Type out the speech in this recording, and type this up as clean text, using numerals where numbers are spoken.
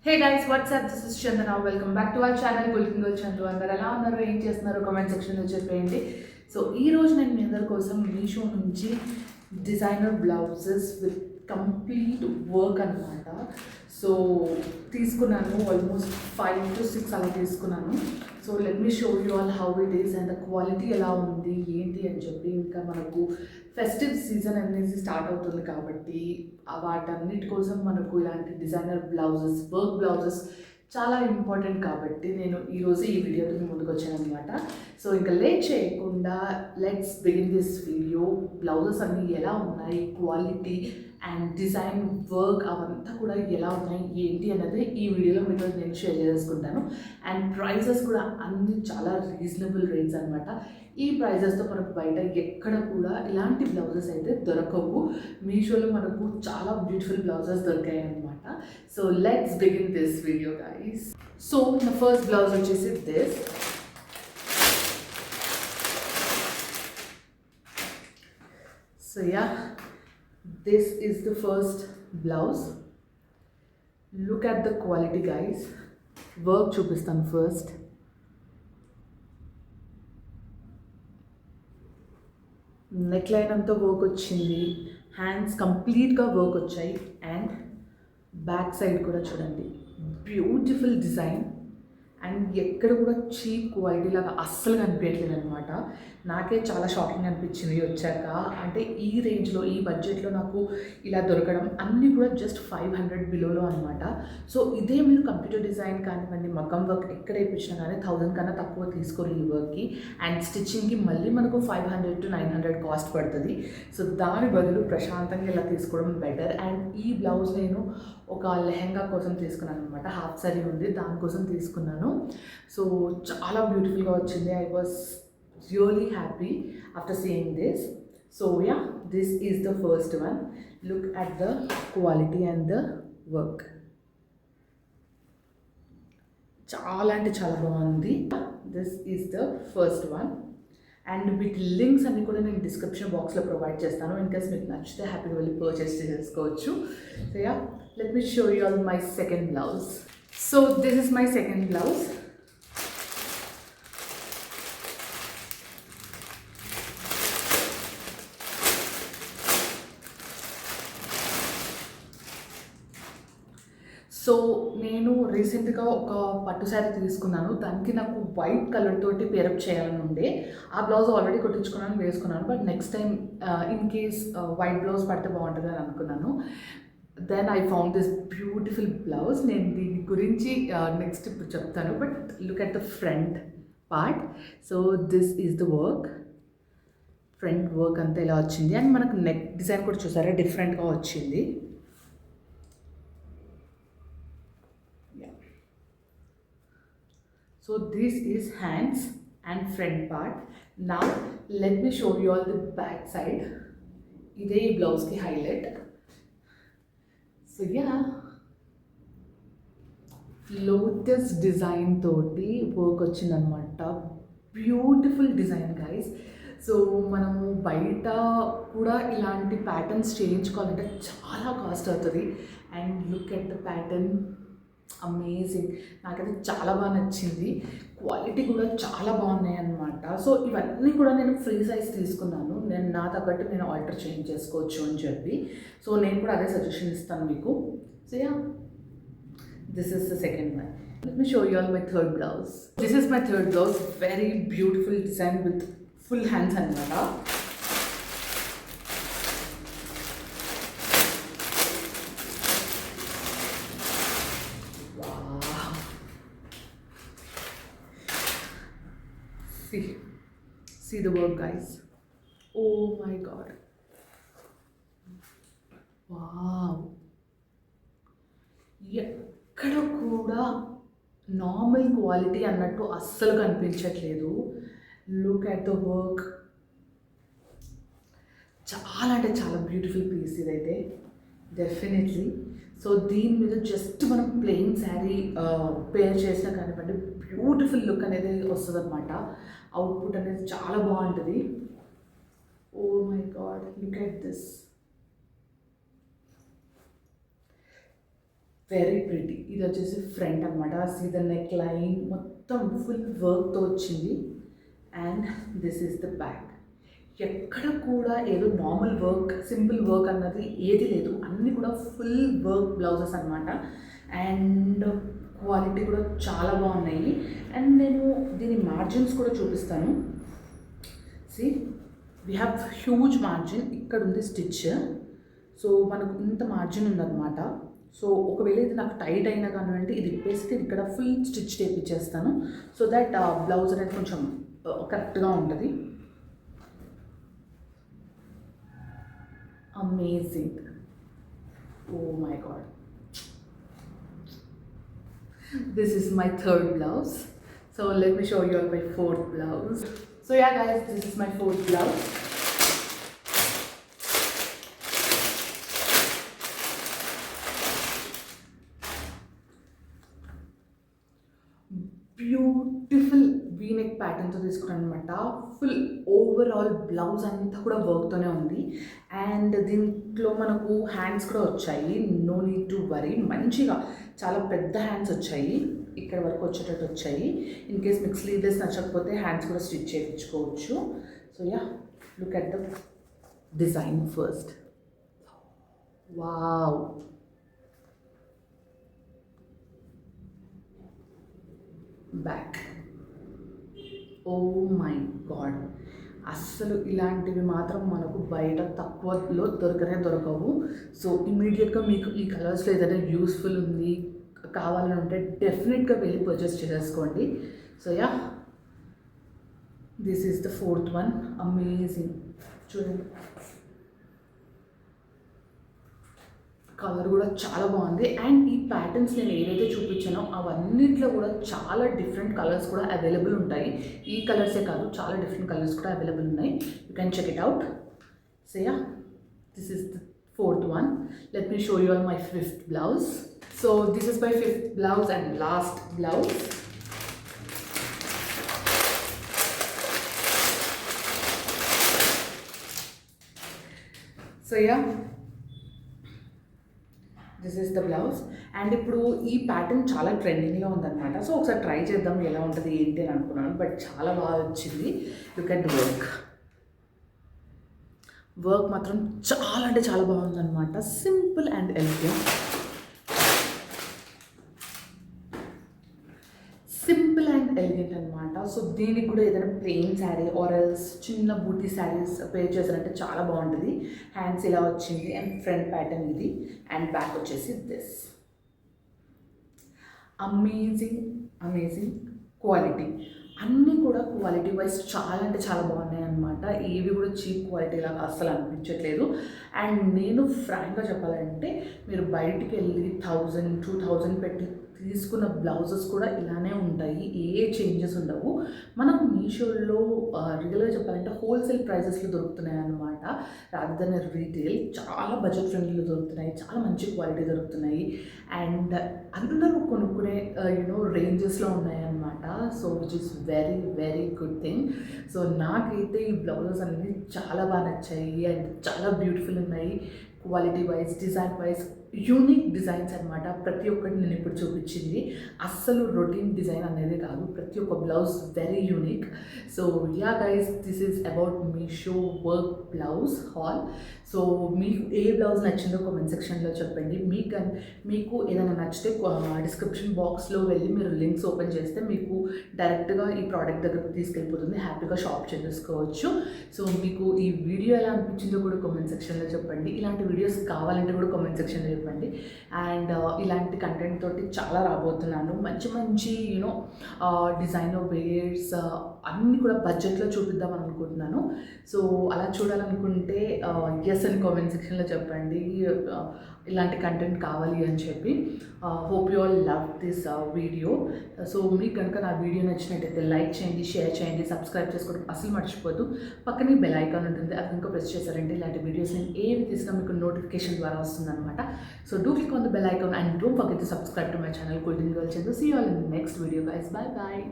Hey guys, what's up? This is Chandana. Welcome back to our channel Golden Girl Chandu. అందరు ఎలా ఉన్నారు, ఏం చేస్తున్నారు కామెంట్ సెక్షన్లో చెప్పేయండి. సో ఈ రోజు నేను మీ అందరి కోసం మీషో నుంచి designer blouses with complete work అనమాట. సో తీసుకున్నాను, ఆల్మోస్ట్ 5 to 6 అలా తీసుకున్నాను. So let me show you all how it is and the quality ఎలా ఉంది ఏంటి అని చెప్పి. ఇంకా మనకు ఫెస్టివ్ సీజన్ అనేది స్టార్ట్ అవుతుంది కాబట్టి వాటన్నిటి కోసం మనకు ఇలాంటి డిజైనర్ బ్లౌజెస్, వర్క్ బ్లౌజెస్ చాలా ఇంపార్టెంట్ కాబట్టి నేను ఈరోజు ఈ వీడియోతో మీ ముందుకు వచ్చాను అనమాట. సో ఇంకా లేట్ చేయకుండా let's begin this video. Blouses అన్నీ ఎలా ఉన్నాయి, క్వాలిటీ అండ్ డిజైన్ వర్క్ అవంతా కూడా ఎలా ఉన్నాయి ఏంటి అన్నది ఈ వీడియోలో మీతో నేను షేర్ చేసుకుంటాను. అండ్ ప్రైజెస్ కూడా అన్నీ చాలా రీజనబుల్ రేట్స్ అనమాట. ఈ ప్రైజెస్తో మనకు బయట ఎక్కడ కూడా ఇలాంటి బ్లౌజెస్ అయితే దొరకవు. మీషోలో మనకు చాలా బ్యూటిఫుల్ బ్లౌజెస్ దొరికాయి అనమాట. So let's begin this video guys. So నా ఫస్ట్ బ్లౌజ్ వచ్చేసి this. So yeah, this is the first blouse. Look at the quality guys. Work చూపిస్తాను first. నెక్ లైన్ అంతా వర్క్ వచ్చింది, హ్యాండ్స్ కంప్లీట్గా వర్క్ వచ్చాయి and back side కూడా చూడండి beautiful design. And ఎక్కడ కూడా చీప్ క్వాలిటీ లాగా అస్సలు కనిపించట్లేదు అనమాట. నాకే చాలా షాకింగ్ అనిపించింది వచ్చాక. అంటే ఈ రేంజ్లో, ఈ బడ్జెట్లో నాకు ఇలా దొరకడం అన్నీ కూడా జస్ట్ 500 బిలోలో అనమాట. సో ఇదే మీరు కంప్యూటర్ డిజైన్ కానివ్వండి, మగ్గం వర్క్ ఎక్కడ వేయించినా కానీ 1000 కన్నా తక్కువ తీసుకోరు ఈ వర్క్కి. అండ్ స్టిచ్చింగ్కి మళ్ళీ మనకు 500 to 900 కాస్ట్ పడుతుంది. సో దాని బదులు ప్రశాంతంగా ఇలా తీసుకోవడం బెటర్. అండ్ ఈ బ్లౌజ్ నేను ఒక లెహెంగా కోసం తీసుకున్నాను అనమాట. హాఫ్ సారీ ఉంది, దానికోసం తీసుకున్నాను. సో చాలా బ్యూటిఫుల్గా వచ్చింది. I was really happy after seeing this. So yeah, this is the first one. Look at the quality and the work. చాలా అంటే చాలా బాగుంది. This is the first one. And వీటి లింక్స్ అన్ని కూడా నేను డిస్క్రిప్షన్ బాక్స్లో ప్రొవైడ్ చేస్తాను. ఇన్ కేస్ మీకు నచ్చితే హ్యాపీగా వెళ్ళి పర్చేస్ చేసుకోవచ్చు. So yeah, let me show you all my second blouse. So this is my second blouse. So నేను రీసెంట్గా ఒక పట్టు శారీ తీసుకున్నాను. దానికి నాకు వైట్ కలర్ తోటి పేరప్ చేయాలని ఉండే. ఆ బ్లౌజ్ ఆల్రెడీ కుట్టించుకున్నాను, వేసుకున్నాను. But next time in case white blouse పడితే బాగుంటుంది అని అనుకున్నాను. Then I found this beautiful blouse. నేను దీని గురించి నెక్స్ట్ ఇప్పుడు చెప్తాను. But look at the front part. So this is the work. Front work అంతా ఇలా వచ్చింది. అండ్ మనకు నెక్ డిజైన్ కూడా చూసారా, డిఫరెంట్గా వచ్చింది. So this is hands and front part. Now let me show you all the back side. Ide ee blouse ki highlight. So yeah, lotus design toti work వచ్చిందన్నమాట. Beautiful design guys. So మనము బయట కూడా ఇలాంటి patterns చేయించుకోవాలంటే చాలా cost అవుతుంది. And look at the pattern, amazing. నాకైతే చాలా బాగా నచ్చింది. క్వాలిటీ కూడా చాలా బాగున్నాయి అన్నమాట. సో ఇవన్నీ కూడా నేను ఫ్రీ సైజ్ తీసుకున్నాను. నేను నా తగ్గట్టు నేను ఆల్టర్ చేంజ్ చేసుకోవచ్చు అని చెప్పి. సో నేను కూడా అదే సజెషన్ ఇస్తాను మీకు. So yeah, this is the second one. Let me show you all my third blouse. This is my third blouse. Very beautiful design with full hands అనమాట. See the work guys. Oh my god. Wow. ఎక్కడ కూడా normal quality అన్నట్టు అస్సలు కనిపించట్లేదు. Look at the work. చాలా అంటే చాలా beautiful piece ఇదైతే డెఫినెట్లీ. సో దీని మీద జస్ట్ మనం ప్లెయిన్ శారీ పేర్ చేసినా కానివ్వండి, బ్యూటిఫుల్ లుక్ అనేది వస్తుంది అనమాట. అవుట్పుట్ అనేది చాలా బాగుంటుంది. Oh my god, look at this. Very pretty. ఇది వచ్చేసి ఫ్రంట్ అనమాట. సీదా నెక్ లైన్ మొత్తం ఫుల్ వర్క్తో వచ్చింది. And this is the back. ఎక్కడ కూడా ఏదో నార్మల్ వర్క్, సింపుల్ వర్క్ అన్నది ఏది లేదు. అన్నీ కూడా ఫుల్ వర్క్ బ్లౌజెస్ అనమాట. అండ్ క్వాలిటీ కూడా చాలా బాగున్నాయి. అండ్ నేను దీని మార్జిన్స్ కూడా చూపిస్తాను. C we have huge margin. ఇక్కడ ఉంది స్టిచ్. సో మనకు ఇంత మార్జిన్ ఉందన్నమాట. సో ఒకవేళ ఇది నాకు టైట్ అయినా కానివ్వండి, ఇది ఇప్పేస్తే ఇక్కడ ఫుల్ స్టిచ్ చేయించేస్తాను. సో దట్ బ్లౌజ్ అనేది కొంచెం కరెక్ట్గా ఉంటుంది. Amazing. Oh my god. This is my third blouse. So let me show you all my fourth blouse. So yeah guys, this is my fourth blouse. Beautiful V neck ప్యాటర్న్తో తీసుకున్నాను అనమాట. Full overall blouse అంతా కూడా వర్క్తోనే ఉంది. And దీంట్లో మనకు hands కూడా వచ్చాయి. No need to worry. మంచిగా చాలా పెద్ద హ్యాండ్స్ వచ్చాయి, ఇక్కడ వరకు వచ్చేటట్టు వచ్చాయి. ఇన్ కేస్ మీకు స్లీవ్లెస్ నచ్చకపోతే హ్యాండ్స్ కూడా స్టిచ్ చేయించుకోవచ్చు. So yeah, look at the design first. Wow, back. Oh my god, అస్సలు ఇలాంటివి మాత్రం మనకు బయట తక్కువలో దొరకవు. సో ఇమీడియట్గా మీకు ఈ కలర్స్లో ఏదైనా యూస్ఫుల్ ఉంది కావాలని ఉంటే డెఫినెట్గా వెళ్ళి పర్చేస్ చేసేసుకోండి. So yeah, this is the fourth one. Amazing. చూడండి, కలర్ కూడా చాలా బాగుంది. అండ్ ఈ ప్యాటర్న్స్ నేను ఏదైతే చూపించానో అవన్నిట్లో కూడా చాలా డిఫరెంట్ కలర్స్ కూడా అవైలబుల్ ఉంటాయి. ఈ కలర్సే కాదు, చాలా డిఫరెంట్ కలర్స్ కూడా అవైలబుల్ ఉన్నాయి. You can check it out. So yeah, this is the fourth one. Let me show you all my fifth blouse. So this is my fifth blouse and last blouse. So yeah, this is the blouse. And ఇప్పుడు ఈ pattern చాలా ట్రెండింగ్లో ఉందన్నమాట. So ఒకసారి try చేద్దాం ఎలా ఉంటుంది ఏంటి అని అనుకున్నాను, బట్ చాలా బాగా వచ్చింది. లుక్ అట్ ద వర్క్ మాత్రం చాలా అంటే చాలా బాగుందన్నమాట. Simple and elegant. అనమాట. సో దీనికి కూడా ఏదైనా ప్లెయిన్ శారీ ఆర్ ఎల్స్ చిన్న బూటీ శారీస్ పేర్ చేశారంటే చాలా బాగుంటుంది. హ్యాండ్స్ ఇలా వచ్చింది అండ్ ఫ్రంట్ ప్యాటర్న్ ఇది అండ్ బ్యాక్ వచ్చేసి దిస్. Amazing quality. అన్నీ కూడా క్వాలిటీ వైజ్ చాలా అంటే చాలా బాగున్నాయి అన్నమాట. ఏవి కూడా చీప్ క్వాలిటీ లాగా అస్సలు అనిపించట్లేదు. అండ్ నేను ఫ్రాంక్గా చెప్పాలంటే మీరు బయటికి వెళ్ళి 1000-2000 పెట్టి తీసుకున్న బ్లౌజెస్ కూడా ఇలానే ఉంటాయి, ఏ చేంజెస్ ఉండవు. మనకు మీషోలో రియల్గా చెప్పాలంటే హోల్సేల్ ప్రైజెస్లో దొరుకుతున్నాయి అన్నమాట, రాదర్ దెన్ రీటైల్. చాలా బడ్జెట్ ఫ్రెండ్లీలో దొరుకుతున్నాయి, చాలా మంచి క్వాలిటీ దొరుకుతున్నాయి అండ్ అందరూ కొనుక్కునే రేంజెస్లో ఉన్నాయన్నమాట. So which is very good thing. So నాకైతే ఈ బ్లౌజెస్ అనేవి చాలా బాగా నచ్చాయి అండ్ చాలా బ్యూటిఫుల్ ఉన్నాయి. Quality wise, design wise unique designs అనమాట. ప్రతి ఒక్కటి నేను ఇప్పుడు చూపించింది అస్సలు రొటీన్ డిజైన్ అనేది కాదు. ప్రతి ఒక్క blouse very unique. So yeah guys, this is about Meesho work blouse hall. So మీకు ఏ బ్లౌజ్ నచ్చిందో కామెంట్ సెక్షన్లో చెప్పండి. మీకు ఏదైనా నచ్చితే డిస్క్రిప్షన్ బాక్స్లో వెళ్ళి మీరు లింక్స్ ఓపెన్ చేస్తే మీకు డైరెక్ట్గా ఈ ప్రోడక్ట్ దగ్గరకు తీసుకెళ్ళిపోతుంది, హ్యాపీగా షాప్ చేసుకోవచ్చు. సో మీకు ఈ వీడియో ఎలా అనిపించిందో కూడా కామెంట్ సెక్షన్లో చెప్పండి. ఇలాంటి వీడియోస్ కావాలంటే కూడా కామెంట్ సెక్షన్లో చెప్పండి. అండ్ ఇలాంటి కంటెంట్ తోటి చాలా రాబోతున్నాను. మంచి డిజైనర్ వేర్స్ అన్నీ కూడా బడ్జెట్లో చూపిద్దాం అనుకుంటున్నాను. సో అలా చూడాలనుకుంటే ఎస్ అని కామెంట్ సెక్షన్లో చెప్పండి ఇలాంటి కంటెంట్ కావాలి అని చెప్పి. Hope you all love this video. So మీకు కనుక నా వీడియో నచ్చినట్టయితే లైక్ చేయండి, షేర్ చేయండి, సబ్స్క్రైబ్ చేసుకోవడం అసలు మర్చిపోద్దు. పక్కనే బెల్ ఐకాన్ ఉంటుంది, అది ఇంకా ప్రెస్ చేశారంటే ఇలాంటి వీడియోస్ నేను ఏవి తీసుకున్నా మీకు నోటిఫికేషన్ ద్వారా వస్తుందన్నమాట. So do click on the bell icon and don't forget to subscribe to my channel Golden Girl Chandu. See you all in the next video guys. Bye bye.